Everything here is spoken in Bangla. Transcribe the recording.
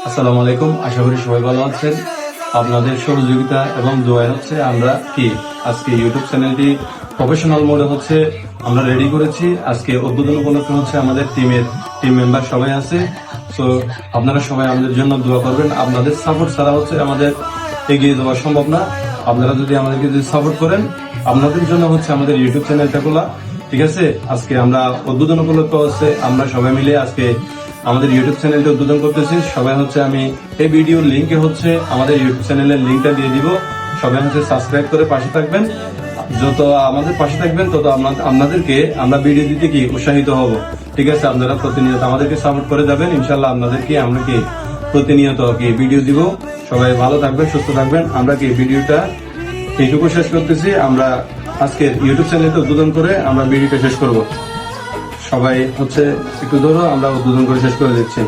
আসসালামু আলাইকুম, আশা করি সবাই ভালো আছেন। আপনাদের সহযোগিতা এবং দোয়ায় হচ্ছে আমরা আজকে ইউটিউব চ্যানেলটি প্রফেশনাল মোডে হচ্ছে আমরা রেডি করেছি। আজকে উদ্বোধন উপলক্ষে হচ্ছে আমাদের টিম মেম্বার সবাই আছে। তো আপনারা সবাই আমাদের জন্য দোয়া করবেন। আপনাদের সাপোর্ট ছাড়া হচ্ছে আমাদের এগিয়ে যাওয়া সম্ভব না। আপনারা যদি আমাদেরকে সাপোর্ট করেন, আপনাদের জন্য হচ্ছে আমাদের ইউটিউব চ্যানেলটা খোলা। ঠিক আছে, আজকে আমরা উদ্বোধন উপলক্ষে হচ্ছে আমরা সবাই মিলে আজকে আমাদের ইউটিউব চ্যানেলটা উদ্বোধন করতেছি। সবাই হচ্ছে আমি এই ভিডিওর লিঙ্কে হচ্ছে আমাদের ইউটিউব চ্যানেলের লিঙ্কটা দিয়ে দিব। সবাই হচ্ছে সাবস্ক্রাইব করে পাশে থাকবেন। যত আমাদের পাশে থাকবেন তত আপনাদেরকে আমরা ভিডিও দিতে উৎসাহিত হব। ঠিক আছে, আপনারা প্রতিনিয়ত আমাদেরকে সাপোর্ট করে যাবেন। ইনশাল্লাহ আপনাদেরকে আমরা প্রতিনিয়ত ভিডিও দিব। সবাই ভালো থাকবেন, সুস্থ থাকবেন। আমরা ভিডিওটা এইটুকু শেষ করতেছি। আমরা আজকের ইউটিউব চ্যানেলটা উদ্বোধন করে আমরা ভিডিওটা শেষ করব। সবাই হচ্ছে একটু ধরো, আমরা উদ্বোধন করে শেষ করে দিচ্ছি।